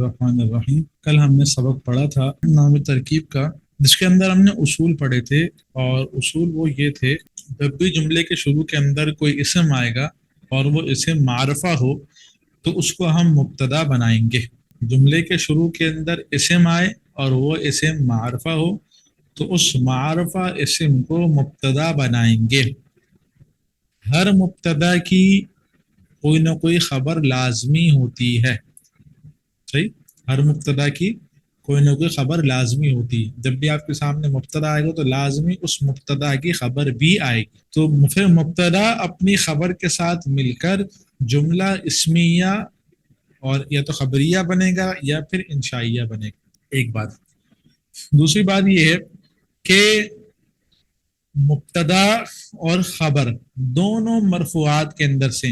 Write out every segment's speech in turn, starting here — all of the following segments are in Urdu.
الرحمن الرحیم. کل ہم نے سبق پڑھا تھا نام ترکیب کا، جس کے اندر ہم نے اصول پڑھے تھے، اور اصول وہ یہ تھے: جب بھی جملے کے شروع کے اندر کوئی اسم آئے گا اور وہ اسم معرفہ ہو تو اس کو ہم مبتدا بنائیں گے. جملے کے شروع کے اندر اسم آئے اور وہ اسم معرفہ ہو تو اس معرفہ اسم کو مبتدا بنائیں گے. ہر مبتدا کی کوئی نہ کوئی خبر لازمی ہوتی ہے. صحیح، ہر مبتدا کی کوئی نہ کوئی خبر لازمی ہوتی ہے. جب بھی آپ کے سامنے مبتدا آئے گا تو لازمی اس مبتدا کی خبر بھی آئے گی. تو پھر مبتدا اپنی خبر کے ساتھ مل کر جملہ اسمیہ اور یا تو خبریہ بنے گا یا پھر انشائیہ بنے گا. ایک بات. دوسری بات یہ ہے کہ مبتدا اور خبر دونوں مرفوعات کے اندر سے،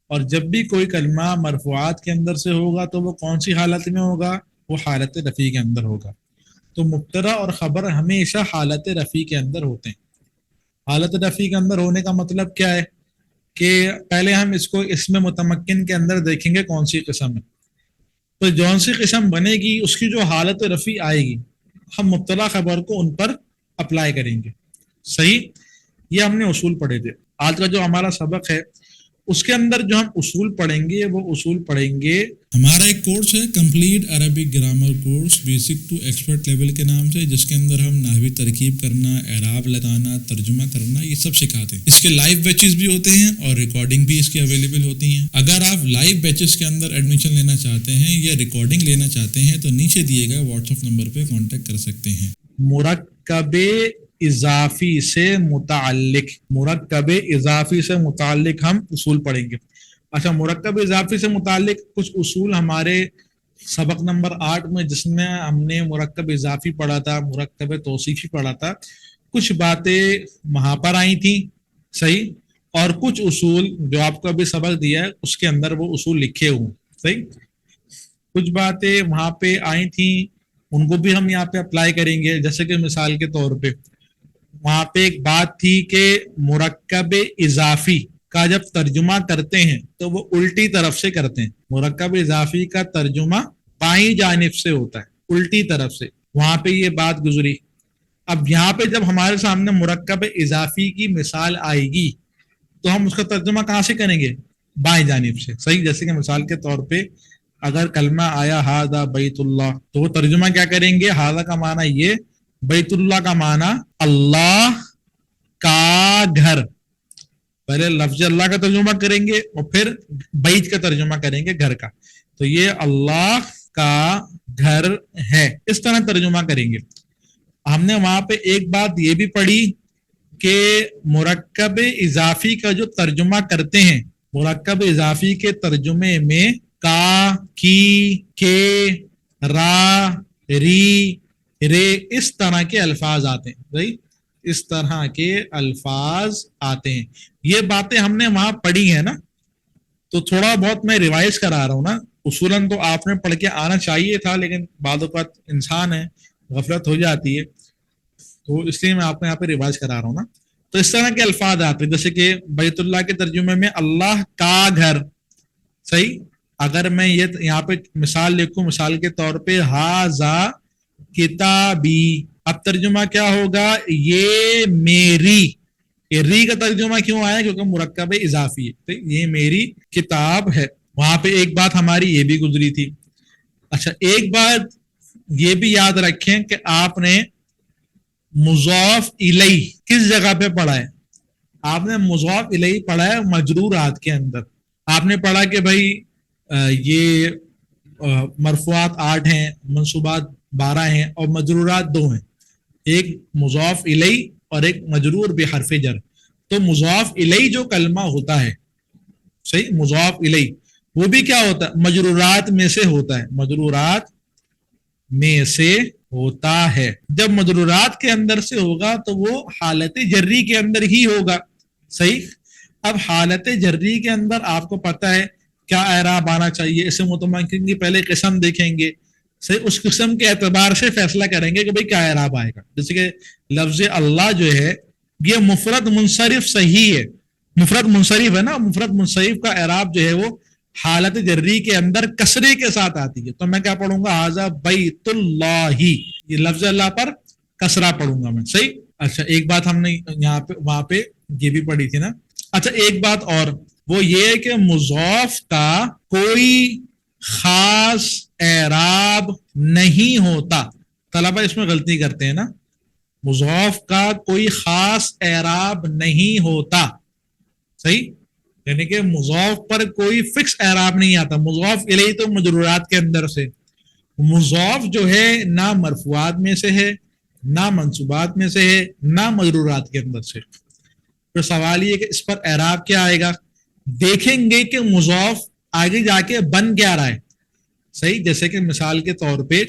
اور جب بھی کوئی کلمہ مرفوعات کے اندر سے ہوگا تو وہ کون سی حالت میں ہوگا؟ وہ حالت رفیع کے اندر ہوگا. تو مبتدا اور خبر ہمیشہ حالت رفیع کے اندر ہوتے ہیں. حالت رفیع کے اندر ہونے کا مطلب کیا ہے کہ پہلے ہم اس کو اسم متمکن کے اندر دیکھیں گے کون سی قسم ہے. تو جون سی قسم بنے گی اس کی جو حالت رفیع آئے گی ہم مبتدا خبر کو ان پر اپلائی کریں گے. صحیح، یہ ہم نے اصول پڑھے تھے. آج کا جو ہمارا سبق ہے اس کے اندر جو ہم اصول پڑھیں گے وہ اصول پڑھیں گے. ہمارا ایک کورس ہے complete Arabic grammar course basic to expert level کے نام سے، جس کے اندر ہم نحوی ترکیب کرنا، اعراب لگانا، ترجمہ کرنا، یہ سب سکھاتے ہیں. اس کے لائیو بیچز بھی ہوتے ہیں اور ریکارڈنگ بھی اس کی اویلیبل ہوتی ہیں. اگر آپ لائیو بیچز کے اندر ایڈمیشن لینا چاہتے ہیں یا ریکارڈنگ لینا چاہتے ہیں تو نیچے دیے گئے واٹس ایپ نمبر پہ کانٹیکٹ کر سکتے ہیں. مرکب اضافی سے متعلق، مرکب اضافی سے متعلق ہم اصول پڑھیں گے. اچھا، مرکب اضافی سے متعلق کچھ اصول ہمارے سبق نمبر 8 میں، جس میں ہم نے مرکب اضافی پڑھا تھا، مرکب توصیفی پڑھا تھا، کچھ باتیں وہاں پر آئی تھیں. صحیح، اور کچھ اصول جو آپ کو ابھی سبق دیا ہے اس کے اندر وہ اصول لکھے ہوئے. صحیح، کچھ باتیں وہاں پہ آئی تھیں ان کو بھی ہم یہاں پہ اپلائی کریں گے. جیسے کہ مثال کے طور پہ وہاں پہ ایک بات تھی کہ مرکب اضافی کا جب ترجمہ کرتے ہیں تو وہ الٹی طرف سے کرتے ہیں. مرکب اضافی کا ترجمہ بائیں جانب سے ہوتا ہے، الٹی طرف سے. وہاں پہ یہ بات گزری. اب یہاں پہ جب ہمارے سامنے مرکب اضافی کی مثال آئے گی تو ہم اس کا ترجمہ کہاں سے کریں گے؟ بائیں جانب سے. صحیح، جیسے کہ مثال کے طور پہ اگر کلمہ آیا ہاذا بیت اللہ تو وہ ترجمہ کیا کریں گے؟ ہاذا کا معنی یہ، بیت اللہ کا معنی اللہ کا گھر. پہلے لفظ اللہ کا ترجمہ کریں گے اور پھر بیت کا ترجمہ کریں گے، گھر کا. تو یہ اللہ کا گھر ہے، اس طرح ترجمہ کریں گے. ہم نے وہاں پہ ایک بات یہ بھی پڑھی کہ مرکب اضافی کا جو ترجمہ کرتے ہیں، مرکب اضافی کے ترجمے میں کا، کی، کے، را، ری، رے، اس طرح کے الفاظ آتے ہیں. صحیح، اس طرح کے الفاظ آتے ہیں. یہ باتیں ہم نے وہاں پڑھی ہیں نا، تو تھوڑا بہت میں ریوائز کرا رہا ہوں نا. اصولاً تو آپ نے پڑھ کے آنا چاہیے تھا، لیکن بعض اوقات انسان ہے، غفلت ہو جاتی ہے، تو اس لیے میں آپ کو یہاں پہ ریوائز کرا رہا ہوں نا. تو اس طرح کے الفاظ آتے ہیں جیسے کہ بیت اللہ کے ترجمے میں اللہ کا گھر. صحیح، اگر میں یہ یہاں پہ مثال لکھوں، مثال کے طور پہ ھذا کتابی، اب ترجمہ کیا ہوگا؟ یہ میری. یہ ری کا ترجمہ کیوں آیا؟ کیونکہ مرکب اضافی ہے. یہ میری کتاب ہے. وہاں پہ ایک بات ہماری یہ بھی گزری تھی. اچھا، ایک بات یہ بھی یاد رکھیں کہ آپ نے مضاف الیہ کس جگہ پہ پڑھا ہے؟ آپ نے مضاف الیہ پڑھا ہے مجرورات کے اندر. آپ نے پڑھا کہ بھائی یہ مرفوعات 8 ہیں، منصوبات 12 ہیں اور مجرورات 2 ہیں. ایک مضاف الیہ اور ایک مجرور بحرف جر. تو مضاف الیہ جو کلمہ ہوتا ہے، صحیح، مضاف الیہ وہ بھی کیا ہوتا ہے؟ مجرورات میں سے ہوتا ہے، مجرورات میں سے ہوتا ہے. جب مجرورات کے اندر سے ہوگا تو وہ حالت جری کے اندر ہی ہوگا. صحیح، اب حالت جری کے اندر آپ کو پتہ ہے کیا اعراب آنا چاہیے. اسم متمکن کی پہلے قسم دیکھیں گے، صحیح، اس قسم کے اعتبار سے فیصلہ کریں گے کہ بھئی کیا اعراب آئے گا. جیسے کہ لفظ اللہ جو ہے یہ مفرد منصرف صحیح ہے، مفرد منصرف ہے نا. مفرد منصرف کا اعراب جو ہے وہ حالت جری کے اندر کسرے کے ساتھ آتی ہے، تو میں کیا پڑھوں گا؟ ھذا بیت اللہ، یہ لفظ اللہ پر کسرہ پڑھوں گا میں، صحیح۔ اچھا ایک بات ہم نے یہاں پہ وہاں پہ یہ بھی پڑھی تھی نا۔ اچھا ایک بات اور، وہ یہ ہے کہ مضاف کا کوئی خاص اعراب نہیں ہوتا۔ طلبہ اس میں غلطی کرتے ہیں نا، مضاف کا کوئی خاص اعراب نہیں ہوتا، صحیح، یعنی کہ مضاف پر کوئی فکس اعراب نہیں آتا۔ مضاف الیہ تو مجرورات کے اندر سے، مضاف جو ہے نہ مرفوعات میں سے ہے، نہ منصوبات میں سے ہے، نہ مجرورات کے اندر سے۔ تو سوال یہ کہ اس پر اعراب کیا آئے گا؟ دیکھیں گے کہ مضاف آگے جا کے بن کیا رہا ہے، صحیح۔ جیسے کہ مثال کے طور پہ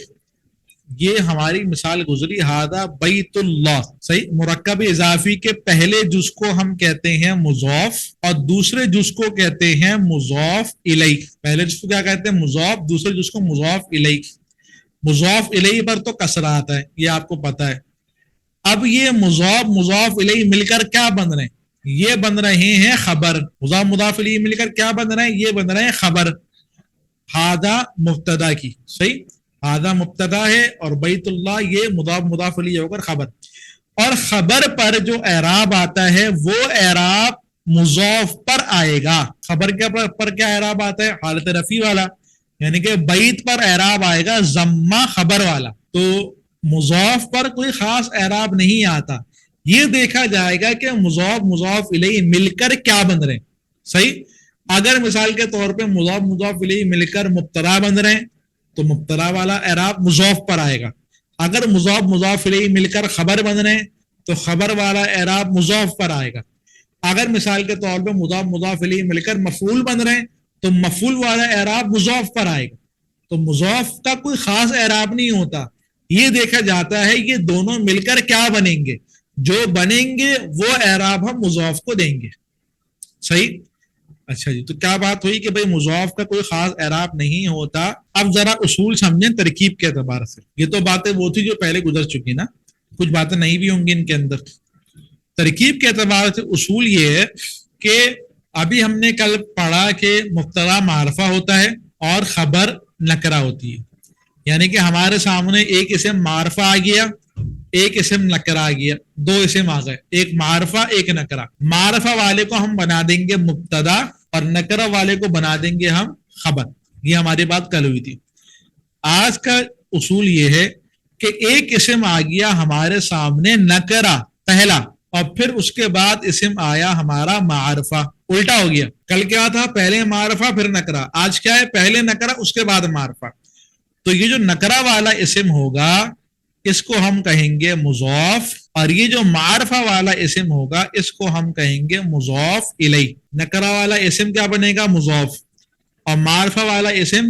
یہ ہماری مثال گزری ھذا بیت اللہ، صحیح، مرکب اضافی کے پہلے جز کو ہم کہتے ہیں مضاف اور دوسرے جز کو کہتے ہیں مضاف الیہ۔ پہلے جز کو کیا کہتے ہیں؟ مضاف، دوسرے جز کو مضاف الیہ۔ مضاف الیہ پر تو کسرہ آتا ہے، یہ آپ کو پتا ہے۔ اب یہ مضاف مضاف الیہ مل کر کیا بن رہے ہیں؟ یہ بن رہے ہیں خبر۔ مضاف مضاف الیہ مل کر کیا بن رہے ہیں؟ یہ بن رہے ہیں خبر ھذا مبتدا کی، صحیح، ھذا مبتدا ہے اور بیت اللہ یہ مضاف مضاف الیہ ہو کر خبر۔ اور خبر پر جو اعراب آتا ہے وہ اعراب مضاف پر آئے گا۔ خبر کے پر کیا اعراب آتا ہے؟ حالت رفیع والا، یعنی کہ بیت پر اعراب آئے گا ضمہ خبر والا۔ تو مضاف پر کوئی خاص اعراب نہیں آتا، یہ دیکھا جائے گا کہ مضاف مضاف الیہ مل کر کیا بن رہے ہیں، صحیح۔ اگر مثال کے طور پہ مضاف مضاف الیہ مل کر مبتدا بن رہے ہیں تو مبتدا والا اعراب مضاف پر آئے گا۔ اگر مضاف مضاف الیہ مل کر خبر بن رہے ہیں تو خبر والا اعراب مضاف پر آئے گا۔ اگر مثال کے طور پہ مضاف مضاف الیہ مل کر مفعول بن رہے ہیں تو مفعول والا اعراب مضاف پر آئے گا۔ تو مضاف کا کوئی خاص اعراب نہیں ہوتا، یہ دیکھا جاتا ہے یہ دونوں مل کر کیا بنیں گے، جو بنیں گے وہ اعراب ہم مضاف کو دیں گے، صحیح۔ اچھا جی، تو کیا بات ہوئی کہ بھئی مضاف کا کوئی خاص اعراب نہیں ہوتا۔ اب ذرا اصول سمجھیں ترکیب کے اعتبار سے، یہ تو باتیں وہ تھی جو پہلے گزر چکی نا، کچھ باتیں نہیں بھی ہوں گی ان کے اندر۔ ترکیب کے اعتبار سے اصول یہ ہے کہ ابھی ہم نے کل پڑھا کہ مبتدا معرفہ ہوتا ہے اور خبر نکرہ ہوتی ہے، یعنی کہ ہمارے سامنے ایک اسم معرفہ آ گیا، ایک اسم نکرہ آ گیا، دو اسم آ گئے، ایک معرفہ ایک نکرہ۔ معرفہ والے کو ہم بنا دیں گے مبتدا اور نکرہ والے کو بنا دیں گے ہم خبر، یہ ہماری بات کل ہوئی تھی۔ آج کا اصول یہ ہے کہ ایک اسم آ گیا ہمارے سامنے نکرہ پہلا، اور پھر اس کے بعد اسم آیا ہمارا معرفہ، الٹا ہو گیا۔ کل کیا تھا؟ پہلے معرفہ پھر نکرہ، آج کیا ہے؟ پہلے نکرہ اس کے بعد معرفہ۔ تو یہ جو نکرہ والا اسم ہوگا اس کو ہم کہیں گے مضاف، اور یہ جو معرفہ والا اسم ہوگا اس کو ہم کہیں گے مضاف الیہ۔ نکرہ والا اسم کیا بنے گا؟ مضاف، اور معرفہ والا اسم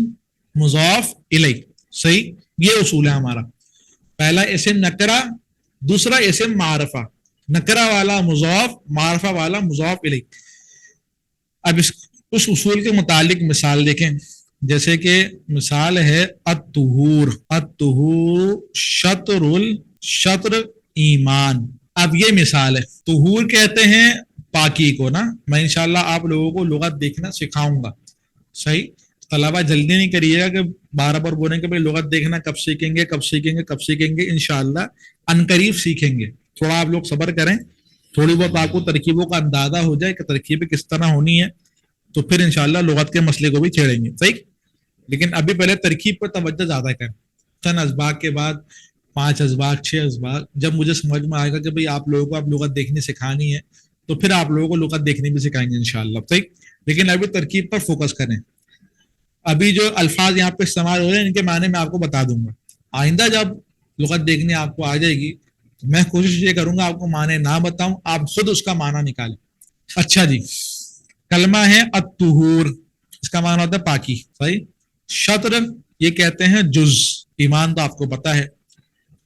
مضاف الیہ، صحیح۔ یہ اصول ہے ہمارا، پہلا اسم نکرہ، دوسرا اسم معرفہ، نکرہ والا مضاف، معرفہ والا مضاف الیہ۔ اب اس اصول کے متعلق مثال دیکھیں، جیسے کہ مثال ہے الطہور، الطہور شطر ایمان۔ اب یہ مثال ہے، طہور کہتے ہیں پاکی کو نا، میں انشاءاللہ آپ لوگوں کو لغت دیکھنا سکھاؤں گا، صحیح۔ طلبہ جلدی نہیں کریے گا کہ بار بار بولیں کہ بھائی لغت دیکھنا کب سیکھیں گے کب سیکھیں گے کب سیکھیں گے، انشاءاللہ عنقریب سیکھیں گے، تھوڑا آپ لوگ صبر کریں، تھوڑی بہت آپ کو ترکیبوں کا اندازہ ہو جائے کہ ترکیبیں کس طرح ہونی ہے، تو پھر انشاءاللہ لغت کے مسئلے کو بھی چھیڑیں گے، صحیح۔ لیکن ابھی پہلے ترکیب پر توجہ زیادہ کریں، چند اسباق کے بعد 5 اسباق 6 اسباق، جب مجھے سمجھ میں آئے گا کہ بھئی آپ لوگوں کو اب لغت دیکھنی سکھانی ہے تو پھر آپ لوگوں کو لغت دیکھنی بھی سکھائیں گے انشاءاللہ، صحیح۔ لیکن ابھی ترکیب پر فوکس کریں۔ ابھی جو الفاظ یہاں پہ استعمال ہو رہے ہیں ان کے معنی میں آپ کو بتا دوں گا، آئندہ جب لغت دیکھنے آپ کو آ جائے گی میں کوشش یہ کروں گا آپ کو معنی نہ بتاؤں، آپ خود اس کا معنی نکالیں۔ اچھا جی، کلمہ ہے الطہور، اس کا معنی ہوتا ہے پاکی، صحیح۔ شطر یہ کہتے ہیں جز، ایمان تو آپ کو پتا ہے۔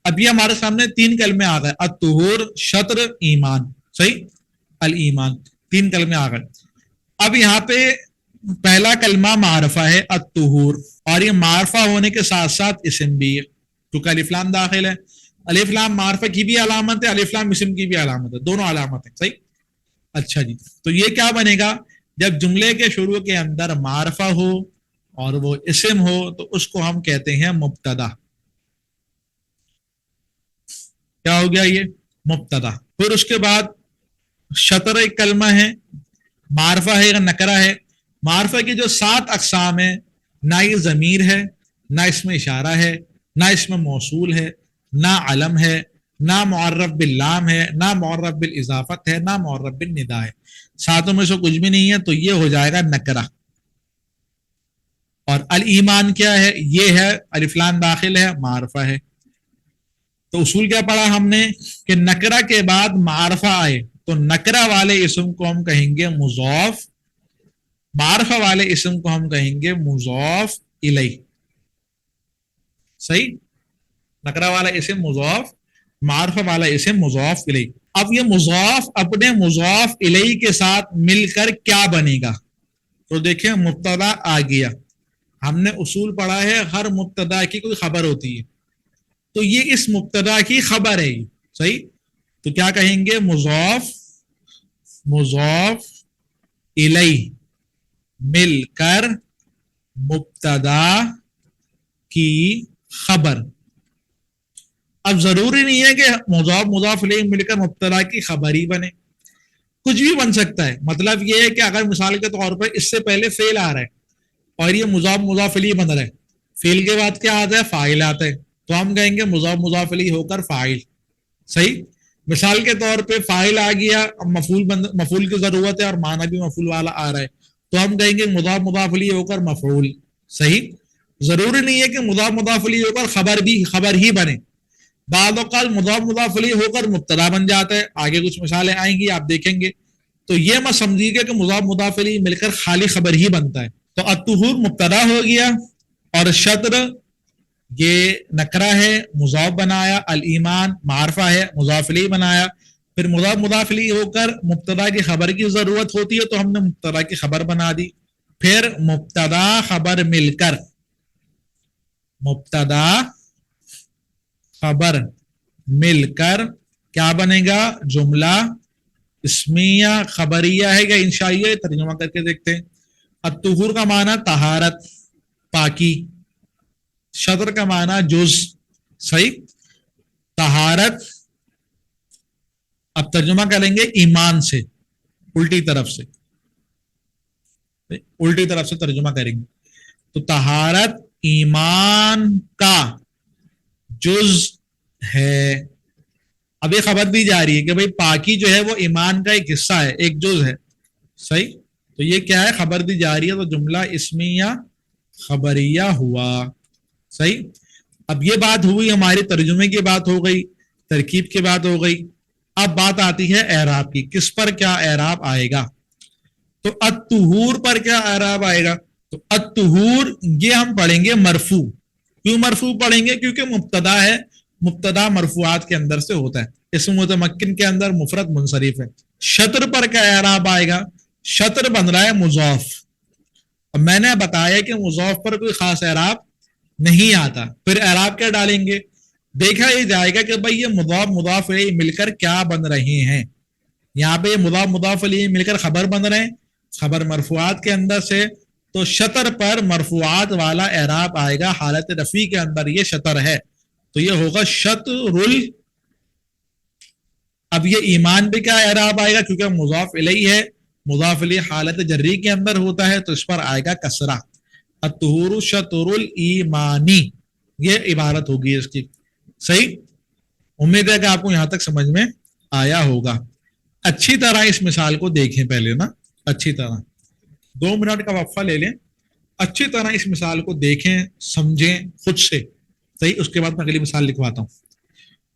اب یہ ہمارے سامنے 3 کلمے آ گئے، الطہور، شطر، ایمان، صحیح، الایمان، 3 کلمے آ گئے۔ اب یہاں پہ پہلا کلمہ معرفہ ہے الطہور، اور یہ معرفہ ہونے کے ساتھ ساتھ اسم بھی ہے، کیونکہ الف لام داخل ہے۔ الف لام معرفہ کی بھی علامت ہے، الف لام اسم کی بھی علامت ہے، دونوں علامت ہیں، صحیح۔ اچھا جی، تو یہ کیا بنے گا؟ جب جملے کے شروع کے اندر معرفہ ہو اور وہ اسم ہو تو اس کو ہم کہتے ہیں مبتدا. کیا ہو گیا یہ؟ مبتدا. پھر اس کے بعد شطر ایک کلمہ ہے، معرفہ ہے یا نکرہ ہے. معرفہ کی جو 7 اقسام ہیں، نہ یہ ضمیر ہے، نہ اس میں اشارہ ہے، نہ اس میں موصول ہے، نہ علم ہے، نہ معرف باللام ہے، نہ معرف بالاضافت ہے، نہ معرف بالندا ہے. 7 میں سے کچھ بھی نہیں ہے تو یہ ہو جائے گا نکرہ. اور الایمان کیا ہے؟ یہ ہے الف لام داخل ہے، معرفہ ہے. تو اصول کیا پڑھا ہم نے کہ نکرہ کے بعد معرفہ آئے تو نکرہ والے اسم کو ہم کہیں گے مضاف، معرفہ والے اسم کو ہم کہیں گے مضاف الیہ. صحیح؟ نکرہ والا اسم مضاف، معرفہ والا اسم مضاف الیہ. اب یہ مضاف اپنے مضاف الیہ کے ساتھ مل کر کیا بنے گا؟ تو دیکھیں مبتدا آ گیا. ہم نے اصول پڑھا ہے ہر مبتدا کی کوئی خبر ہوتی ہے، تو یہ اس مبتدا کی خبر ہے. صحیح؟ تو کیا کہیں گے؟ مضاف الیہ مل کر مبتدا کی خبر. اب ضروری نہیں ہے کہ مضاف الیہ مل کر مبتدا کی خبر ہی بنے، کچھ بھی بن سکتا ہے. مطلب یہ ہے کہ اگر مثال کے طور پر اس سے پہلے فعل آ رہا ہے اور یہ مضاف الیہ بن رہا ہے، فعل کے بعد کیا آتا ہے؟ فاعل آتا ہے، تو ہم کہیں گے مضاف الیہ ہو کر فاعل. صحیح؟ مثال کے طور پہ فاعل آ گیا، مفعول کی ضرورت ہے اور معنی بھی مفعول والا آ رہا ہے، تو ہم کہیں گے مضاف الیہ ہو کر مفعول. صحیح؟ ضروری نہیں ہے کہ مضاف الیہ ہو کر خبر ہی بنے. بعض اوقات مضاف الیہ ہو کر مبتدا بن جاتا ہے. آگے کچھ مثالیں آئیں گی آپ دیکھیں گے. تو یہ مت سمجھیے گا کہ مضاف الیہ مل کر خالی خبر ہی بنتا ہے. تو الطہور مبتدا ہو گیا اور شطر یہ نکرہ ہے مضاف بنایا، الایمان معرفہ ہے مضاف الیہ بنایا. پھر مضاف الیہ ہو کر مبتدا کی خبر کی ضرورت ہوتی ہے تو ہم نے مبتدا کی خبر بنا دی. پھر مبتدا خبر مل کر، مبتدا خبر مل کر کیا بنے گا؟ جملہ اسمیہ خبریہ ہے یا انشائیہ؟ ترجمہ کر کے دیکھتے ہیں. الطہور کا معنی طہارت، پاکی. شطر کا معنی جز. صحیح؟ طہارت. اب ترجمہ کریں گے ایمان سے، الٹی طرف سے، الٹی طرف سے ترجمہ کریں گے. تو طہارت ایمان کا جز ہے. اب یہ خبر دی جا رہی ہے کہ بھئی پاکی جو ہے وہ ایمان کا ایک حصہ ہے، ایک جز ہے. صحیح؟ تو یہ کیا ہے؟ خبر دی جا رہی ہے، تو جملہ اسمیہ خبریہ ہوا. صحیح؟ اب یہ بات ہوئی ہماری ترجمے کی بات ہو گئی، ترکیب کی بات ہو گئی. اب بات آتی ہے اعراب کی. کس پر کیا اعراب آئے گا؟ تو الطہور پر کیا اعراب آئے گا؟ تو الطہور یہ ہم پڑھیں گے مرفوع. کیوں مرفوع پڑھیں گے؟ کیونکہ مبتدا ہے، مبتدا مرفوعات کے اندر سے ہوتا ہے. اسم متمکن کے اندر مفرد منصرف ہے. شطر پر کیا اعراب آئے گا؟ شطر بن رہا ہے مضاف. اب میں نے بتایا کہ مضاف پر کوئی خاص اعراب نہیں آتا. پھر اعراب کیا ڈالیں گے؟ دیکھا یہ جائے گا کہ بھئی یہ مضاف الیہ مل کر کیا بن رہے ہیں. یہاں پہ یہ مضاف الیہ مل کر خبر بن رہے ہیں، خبر مرفوعات کے اندر سے. تو شطر پر مرفوعات والا اعراب آئے گا حالت رفع کے اندر. یہ شطر ہے تو یہ ہوگا شطر. اب یہ ایمان بھی کیا اعراب آئے گا؟ کیونکہ مضاف الیہ ہے، مضاف الیہ حالت جری کے اندر ہوتا ہے تو اس پر آئے گا کسرہ. الطہور شطر الایمانی، یہ عبارت ہوگی اس کی. صحیح؟ امید ہے کہ آپ کو یہاں تک سمجھ میں آیا ہوگا. اچھی طرح اس مثال کو دیکھیں پہلے نا، اچھی طرح 2 منٹ کا وقفہ لے لیں، اچھی طرح اس مثال کو دیکھیں سمجھیں خود سے. صحیح؟ اس کے بعد میں اگلی مثال لکھواتا ہوں.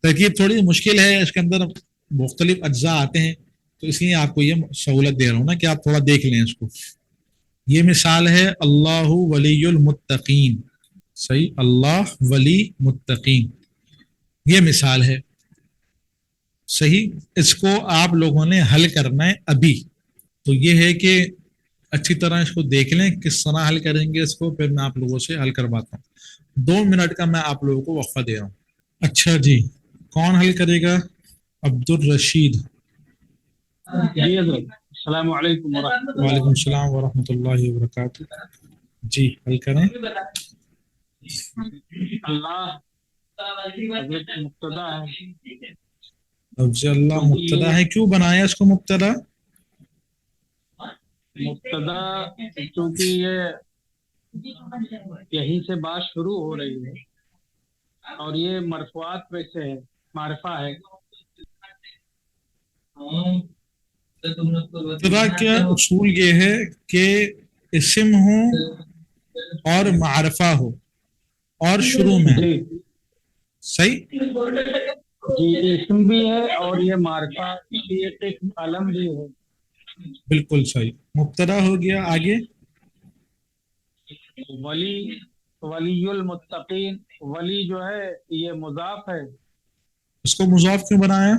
ترکیب تھوڑی مشکل ہے، اس کے اندر مختلف اجزاء آتے ہیں تو اس لیے آپ کو یہ سہولت دے رہا ہوں نا کہ آپ تھوڑا دیکھ لیں اس کو. یہ مثال ہے اللہ ولی المتقین. صحیح؟ اللہ ولی متقین، یہ مثال ہے. صحیح؟ اس کو آپ لوگوں نے حل کرنا ہے ابھی. تو یہ ہے کہ اچھی طرح اس کو دیکھ لیں کس طرح حل کریں گے اس کو، پھر میں آپ لوگوں سے حل کرواتا ہوں. 2 منٹ کا میں آپ لوگوں کو وقفہ دے رہا ہوں. اچھا جی، کون حل کرے گا؟ عبد الرشید. السلام علیکم ورحمۃ اللہ وعلیکم السلام ورحمۃ اللہ وبرکاتہ. جی حل کریں. اللہ حضرت مبتدا ہے لفظ اللہ کیونکہ مبتدا یہ ہے, کیوں بنایا اس کو مبتدا؟ مبتدا چونکہ یہ یہیں سے بات شروع ہو رہی ہے اور یہ مرفوعات میں سے ہے, معرفہ ہے. مبتدا کا اصول یہ ہے کہ اسم ہو اور معرفہ ہو اور شروع میں. جی صحیح. جی اسم بھی ہے اور یہ معرفہ بھی ایک قسم علم بھی ہے. بالکل صحیح. مبتدا ہو گیا, آگے. ولی ولی المتقین, ولی جو ہے یہ مضاف ہے اس کو مضاف کیوں بنایا؟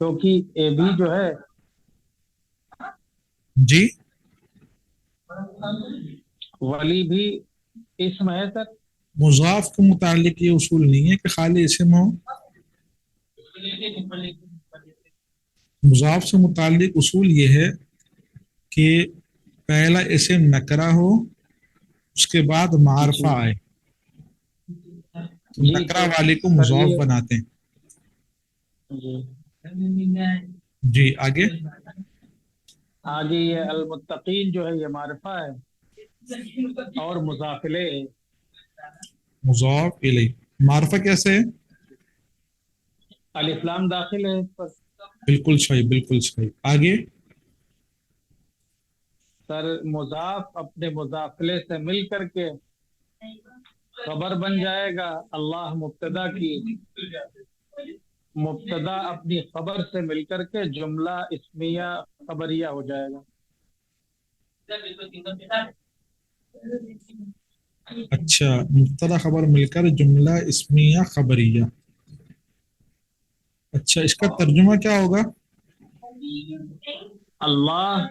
کیونکہ یہ بھی جو ہے جی ولی بھی اسم ہے سر. مضاف کے متعلق یہ اصول نہیں ہے کہ خالی اسم ہو. مضاف سے متعلق اصول یہ ہے کہ پہلا اسم نکرہ ہو, اس کے بعد معرفہ آئے, تو جی نکرہ تو والے کو سر مضاف یہ بناتے ہیں. جی جی آگے. آگے یہ المتقین جو ہے یہ معرفہ ہے اور مضاف الیہ ہے. مضاف الیہ. معرفہ کیسے ہے؟ الف لام داخل ہے اس پر. بالکل صحیح, بالکل صحیح. آگے. سر مضاف اپنے مضاف الیہ سے مل کر کے خبر بن جائے گا. اللہ مبتدا کی مبتدا اپنی خبر سے مل کر کے جملہ اسمیہ خبریہ ہو جائے گا. اچھا, مبتدا خبر مل کر جملہ اسمیہ خبریہ. اچھا, اس کا ترجمہ کیا ہوگا؟ اللہ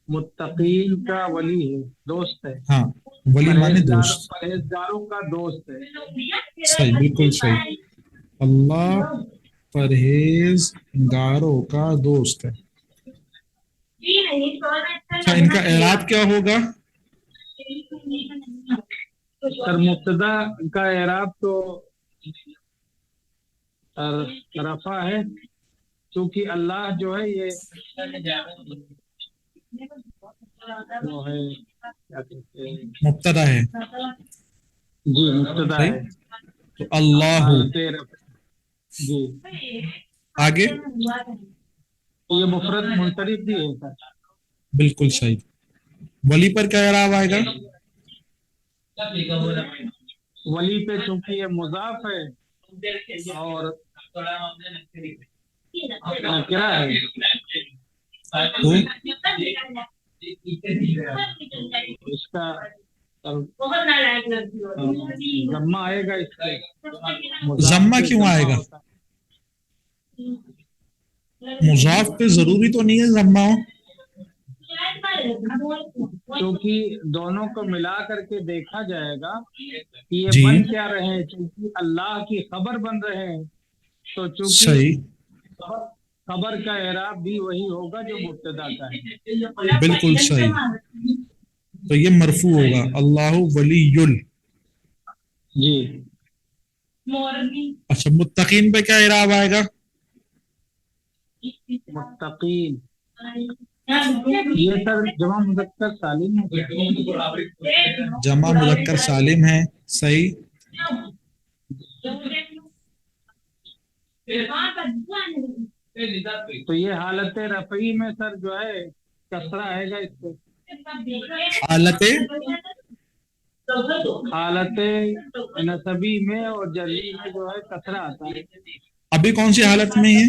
متقین کا ولی ہے, دوست ہے. ہاں, ولی مانے دوست. پرہیزگاروں کا دوست ہے. صحیح, بالکل صحیح. اللہ پرہیزگاروں کا دوست ہے. اچھا, ان کا اعراب کیا ہوگا؟ سر مبتدا کا اعراب تو رفع ہے کیونکہ اللہ جو ہے یہ وہ ہے کیا کہتے ہیں, مبتدا ہے. جی مبتدا صحیح. ہے. تو اللہ. حالت رفع. جی آگے. یہ مفرد منصرف بھی ہے سر. بالکل صحیح. ولی پر کیا اعراب آئے گا؟ ولی پہ چونکہ یہ مضاف ہے اور کیا ہے تو اس کا ضمہ آئے گا. اس پہ ضمہ کیوں آئے گا؟ مضاف پہ ضروری تو نہیں ہے ضمہ ہو. کیونکہ دونوں کو ملا کر کے دیکھا جائے گا کہ یہ جی بن کیا رہے ہیں, چونکہ اللہ کی خبر بن رہے ہیں تو چونکہ صحیح, خبر کا اعراب بھی وہی ہوگا جو مبتدا کا ہے. بالکل صحیح. تو یہ مرفوع ہوگا, اللہ ولی ال. جی اچھا, متقین پہ کیا اعراب آئے گا؟ متقین یہ سر جمع مذکر سالم ہے. جمع مذکر سالم ہے. صحیح. تو یہ حالت رفعی میں سر جو ہے کسرہ آئے گا. اس پہ حالت نصبی میں اور جری میں جو ہے کسرہ آتا ہے. ابھی کون سی حالت میں ہے؟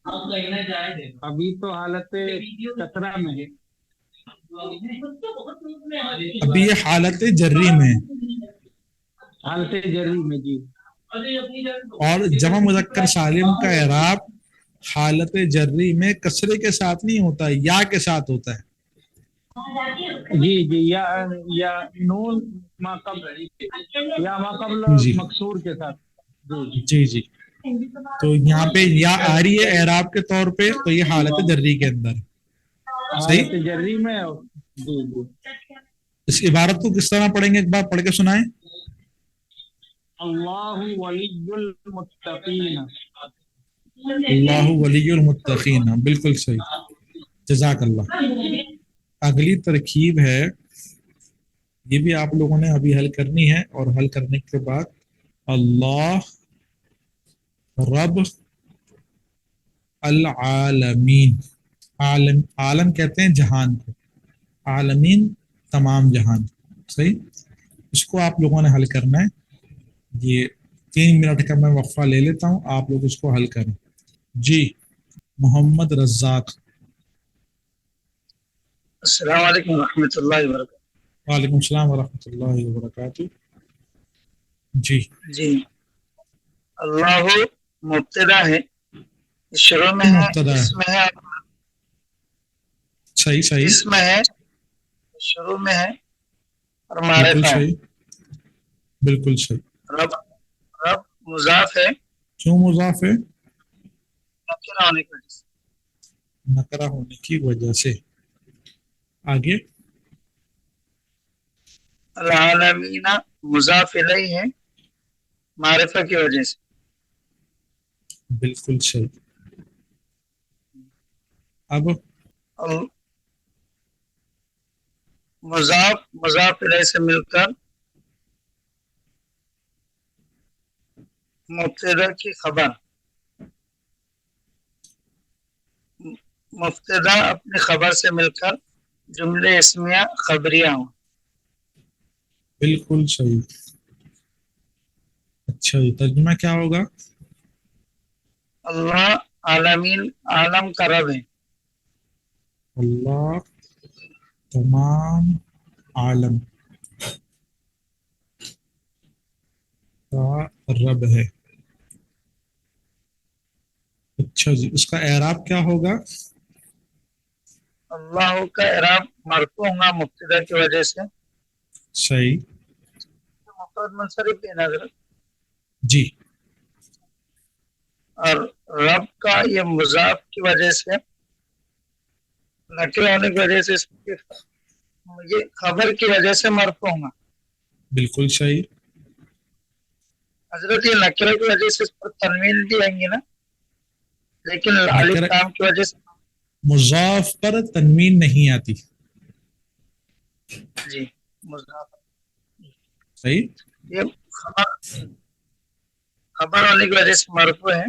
ابھی تو حالت کسرہ میں ہے. ابھی یہ حالت جری میں. حالت جری میں جی. اور جمع مذکر سالم کا اعراب حالت جری میں کسرے کے ساتھ نہیں ہوتا ہے, یا کے ساتھ ہوتا ہے. جی جی یا نون ما قبل یا ما قبل جی مکسور کے ساتھ. جی جی. تو یہاں پہ یا آ رہی ہے اعراب کے طور پہ، تو یہ حالت جری کے اندر صحیح. حالت جری میں. جی جی. اس عبارت کو کس طرح پڑھیں گے، ایک بار پڑھ کے سنائیں. اللہ ولی المتقین. اللہ ولی المتقین، بالکل صحیح، جزاک اللہ. اگلی ترکیب ہے، یہ بھی آپ لوگوں نے ابھی حل کرنی ہے، اور حل کرنے کے بعد اللہ رب العالمین. عالم کہتے ہیں جہان کو، عالمین تمام جہان، صحیح. اس کو آپ لوگوں نے حل کرنا ہے. یہ 3 منٹ کا میں وقفہ لے لیتا ہوں، آپ لوگ اس کو حل کریں. جی محمد رزاق. السلام علیکم ورحمۃ اللہ وبرکاتہ. وعلیکم السلام ورحمۃ اللہ وبرکاتہ. جی جی، اللہ مبتدا ہے، شروع میں ہے، مبتدا ہے، اس میں ہے، صحیح صحیح، اس میں ہے، شروع میں ہے، اور بالکل معرفہ ہے. صحیح، بالکل صحیح. رب، رب مضاف ہے، کیوں مضاف ہے؟ نکرہ ہونے کی وجہ سے. نکرہ ہونے کی وجہ سے. آگے العالمین مضاف الیہ ہے، معرفہ کی وجہ سے. بالکل صحیح. اب ال- مضاف الیہ سے مل کر مبتدا کی خبر، مبتدا اپنی خبر سے مل کر جملے اسمیہ خبریہ ہوں. بالکل صحیح. اچھا جی، ترجمہ کیا ہوگا؟ اللہ عالمین، عالم کا رب ہے. اللہ تمام عالم کا رب ہے. اچھا جی، اس کا اعراب کیا ہوگا؟ اللہ کا اعراب مرفوع ہوگا مبتدا کی وجہ سے. صحیح. مفرد منصرف ہے نظر. جی اور رب کا یہ مضاف کی وجہ سے، نکرہ ہونے کی وجہ سے، اس کی یہ خبر کی وجہ سے مرفوع ہوگا. بالکل صحیح. حضرت یہ نکرہ کی وجہ سے اس پر تنوین بھی آئیں گی نا، لیکن الف نکرہ لام کی وجہ سے. مضاف پر تنوین نہیں آتی. جی مضاف، صحیح. یہ خبر ہونے کی وجہ سے مرفوع ہے.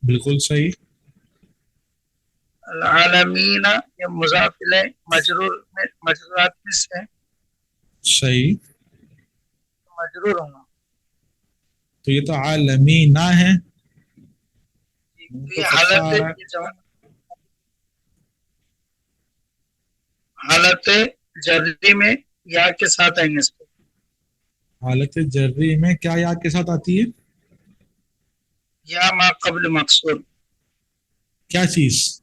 بالکل صحیح. العالمین یہ مضاف الیہ مجرور میں، مجرورات میں سے صحیح. مجرور ہوگا. تو یہ تو عالمینہ ہے، تو یہ فتحہ آ رہا ہے. حالت جری میں یا کے ساتھ آئیں گے اس پہ. حالت جری میں کیا یا کے ساتھ آتی ہے؟ یا ما قبل مقصور. کیا چیز؟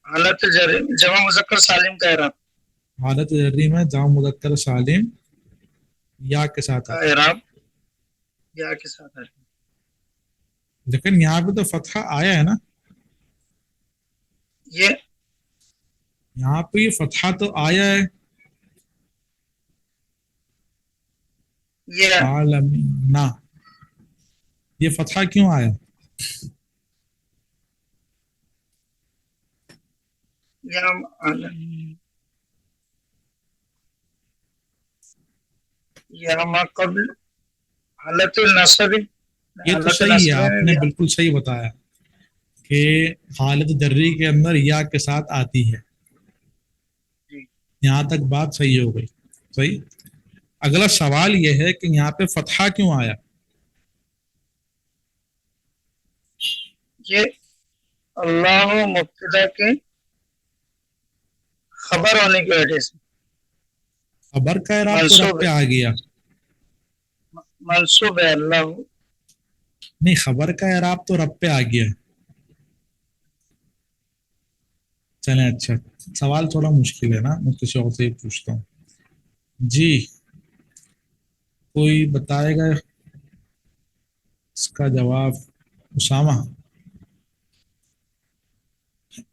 حالت جری جمع مذکر سالم کا اعراب، حالت جری میں جمع مذکر سالم یا کے ساتھ کا آتی ہے. اعراب یا کے ساتھ آتی ہے. لیکن یہاں پہ تو فتحہ آیا ہے نا، یہ یہاں پہ یہ فتحہ تو آیا ہے. یہ عالمینہ، یہ فتحہ کیوں آیا؟ یا ما قبل حالت النصب. یہ تو حالت صحیح ہے، نصب آپ میں نے بھی بالکل صحیح بتایا کہ حالت جری کے اندر یا کے ساتھ آتی ہے. جی. یہاں تک بات صحیح ہو گئی. صحیح. اگلا سوال یہ ہے کہ یہاں پہ فتحہ کیوں آیا؟ یہ اللہ مبتدا کے خبر ہونے کی وجہ سے خبر کا اعراب تو منصوب رب پہ آ گیا. منصوب ہے. اللہ نہیں، خبر کا اعراب تو رب پہ آ گیا. چلیں، اچھا سوال تھوڑا مشکل ہے نا، میں کسی اور سے ہی پوچھتا ہوں. جی کوئی بتائے گا؟ اس کا جواب اسامہ.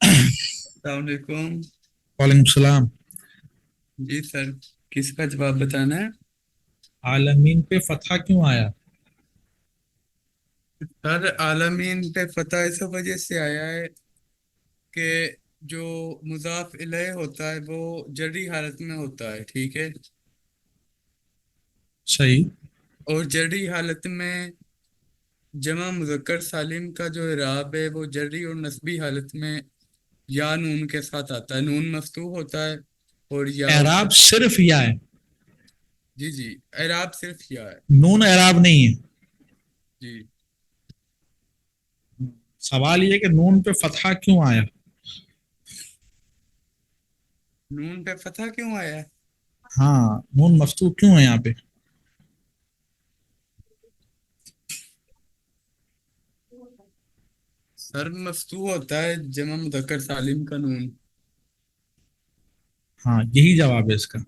السلام علیکم. وعلیکم السلام. جی سر، کس کا جواب بتانا ہے؟ عالمین پہ فتح کیوں آیا؟ سر عالمین پہ فتح اس وجہ سے آیا ہے کہ جو مضاف الیہ ہوتا ہے وہ جری حالت میں ہوتا ہے، ٹھیک ہے، صحیح. اور جری حالت میں جمع مذکر سالم کا جو اعراب ہے وہ جری اور نسبی حالت میں یا نون کے ساتھ آتا ہے. نون مفتوح ہوتا ہے اور یا اعراب صرف یا ہے، جی جی، اعراب صرف یا ہے. نون اعراب نہیں ہے. جی سوال یہ کہ نون پہ فتحہ کیوں آیا؟ نون پہ فتح کیوں آیا ہے؟ ہاں، نون مفتوح کیوں ہے یہاں پہ؟ سر مفتوح ہوتا ہے جمع مذکر سالم کا نون. ہاں، یہی جواب ہے اس کا.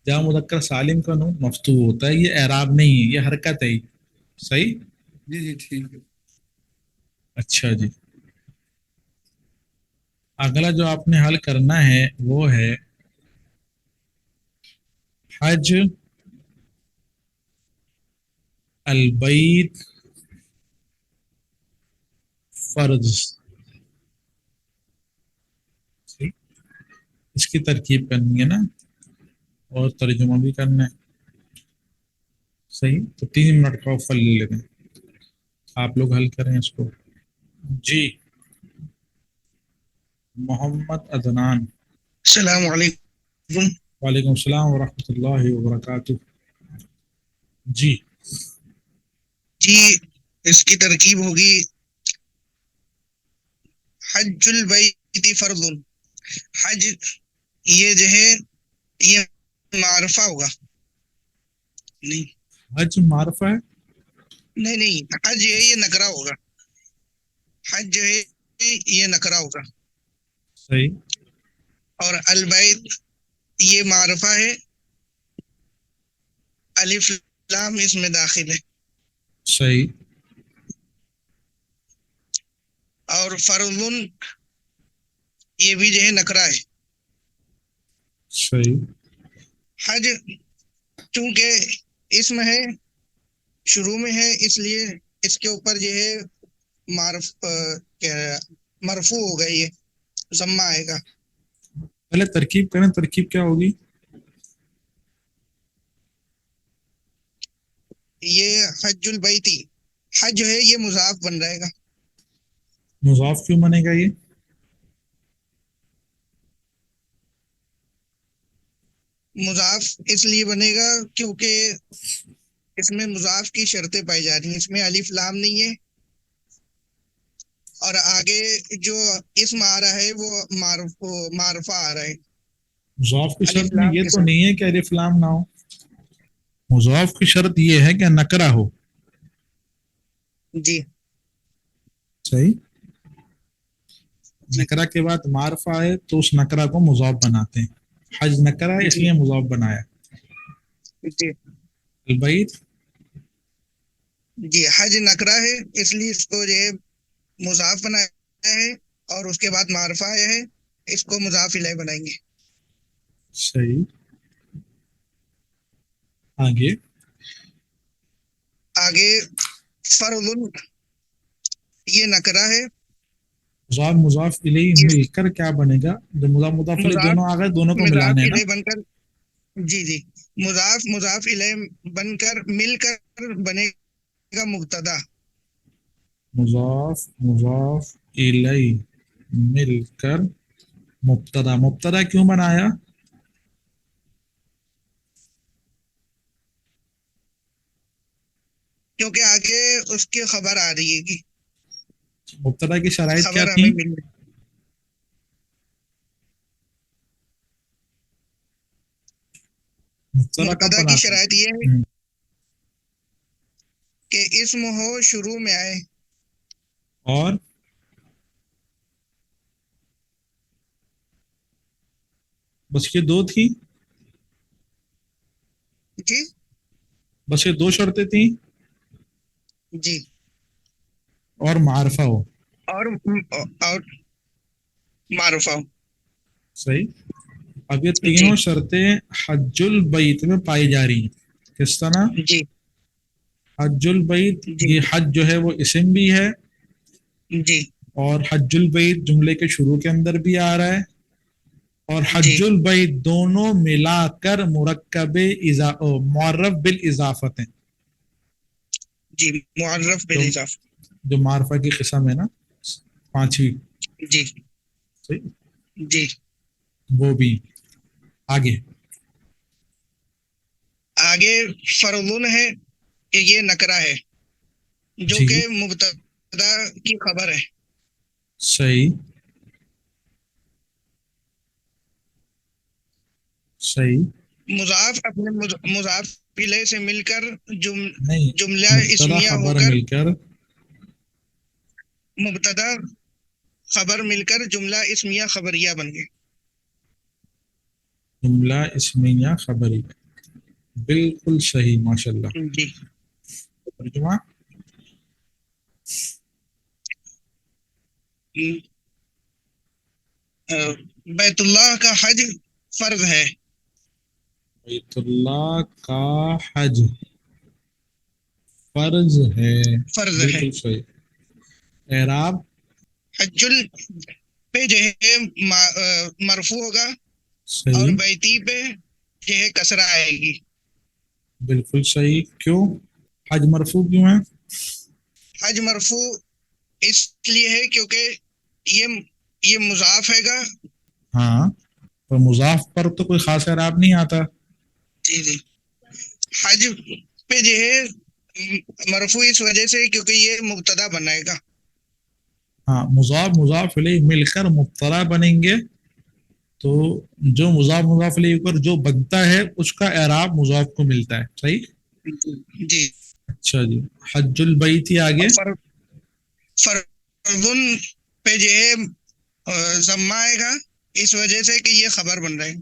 جہاں مذکر سالم کا نون مفتوح ہوتا ہے، یہ اعراب نہیں ہے، یہ حرکت ہے. صحیح. جی جی ٹھیک ہے. اچھا جی، اگلا جو آپ نے حل کرنا ہے وہ ہے حج البیت فرض. صحیح. اس کی ترکیب کرنی ہے نا، اور ترجمہ بھی کرنا ہے. صحیح. تو 3 منٹ کا وقفہ لے لیتے ہیں، آپ لوگ حل کریں اس کو. جی، محمد عدنان. السلام علیکم. وعلیکم السلام ورحمۃ اللہ وبرکاتہ. جی جی، اس کی ترکیب ہوگی حج البیت فرض. حج یہ جو ہے یہ معرفہ ہوگا. نہیں حج معرفہ ہے. نہیں نہیں، حج جو ہے یہ نکرہ ہوگا. حج جو ہے یہ نکرہ ہوگا. صحیح. اور البیت یہ معرفہ ہے، الف لام اس میں داخل ہے. صحیح. اور فرض یہ بھی جو ہے نکرہ ہے. صحیح. حج چونکہ اسم ہے، شروع میں ہے، اس لیے اس کے اوپر جو ہے مرفوع ہوگا، یہ ضمہ آئے گا. پہلے ترکیب کریں. ترکیب کیا ہوگی؟ یہ حج البیتی، حج جو ہے یہ مضاف بن جائے گا. مضاف کیوں بنے گا یہ؟ مضاف اس لیے بنے گا کیونکہ اس میں مضاف کی شرطیں پائی جا رہی ہیں. اس میں الف لام نہیں ہے، اور آگے جو اسم آ رہا ہے وہ معرفہ آ رہا ہے. مضاف کی الف شرط میں لام یہ کے تو ساتھ. نہیں ہے کہ الف لام نہ ہو. مضاف کی شرط یہ ہے کہ نکرہ ہو. جی صحیح. جی نکرہ کے بعد معرفہ آئے تو اس نکرہ کو مضاف بناتے ہیں. حج نکرہ ہے اس جی لیے مضاف بنایا. جی البیت جی، حج نکرہ ہے اس لیے اس کو جو ہے مضاف بنایا ہے، اور اس کے بعد معرفہ آیا ہے، اس کو مضاف الیہ بنائیں گے. صحیح. آگے آگے فرض یہ نکرہ ہے. مضاف الیہ مل کر کیا بنے گا؟ جو مضاف الیہ مضاف دونوں آ گئے، دونوں کو مضاف ملانا ہے نا. الیہ بن کر، جی جی، مضاف الیہ بن کر مل کر بنے گا مبتدا. مضاف الیہ مل کر مبتدا. مبتدا کیوں بنایا؟ کیونکہ آگے اس کی خبر آ رہی ہے کہ مبتدا کی شرائط کیا خبر تھی؟ ہمیں مل رہی. مبتدا کب مبتدا کی بناتے شرائط یہ ہے ہیں؟ کہ اسم ہو، شروع میں آئے. اور بس یہ 2 تھی. جی بس یہ 2 شرطیں تھیں. جی اور معرفہ ہو. اور معروفہ ہو. صحیح. اب یہ جی تینوں شرطیں حج البیت میں پائی جا رہی ہیں. کس طرح؟ جی حج البیت، جی یہ حج جو ہے وہ اسم بھی ہے، جی اور حج البیت جملے کے شروع کے اندر بھی آ رہا ہے، اور جی حج البیت دونوں ملا کر مرکب معرف بالاضافت ہیں. جی معرف جو بالاضافہ. جو معرفہ کی قسم ہے نا، پانچویں. جی صحیح. جی. وہ بھی آگے. آگے فرضن ہے کہ یہ نکرہ ہے جو جی کہ مبتدا کی خبر ہے. صحیح صحیح. مضاف اپنے مضاف الیہ سے مل کر نہیں، جملہ مبتدا اسمیہ ہو خبر کر، مل کر مبتدا خبر مل کر جملہ اسمیہ خبریہ بن گئے. جملہ اسمیہ خبری. بالکل صحیح، ماشاء اللہ. جی. ترجمہ. بیت اللہ کا حج فرض ہے. بیت اللہ کا حج فرض ہے. فرض ہے. بالکل صحیح. اعراب. حج پہ جو ہے مرفوع ہوگا، اور صحیح. بیتی پہ جو ہے کسرہ آئے گی. بالکل صحیح. کیوں حج مرفوع کیوں ہے؟ حج مرفوع اس لیے ہے کیونکہ یہ مضاف ہے گا. ہاں، پر مضاف پر تو کوئی خاص اعراب نہیں آتا. جی جی. حج پہ جو ہے مرفوع اس وجہ سے کیونکہ یہ مبتدا بنائے گا. ہاں، مضاف الیہ مل کر مبتدا بنیں گے، تو جو مضاف الیہ پر جو بنتا ہے اس کا اعراب مضاف کو ملتا ہے. صحیح. جی. اچھا جی. حج البیت ہی آگے. فرضن پہ جو ہے ضمہ آئے گا اس وجہ سے کہ یہ خبر بن رہا ہے.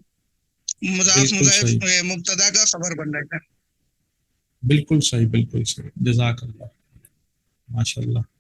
بالکل صحیح. مبتدا کا خبر بن رہا ہے. بالکل صحیح. بالکل صحیح. جزاک اللہ. ماشاء اللہ.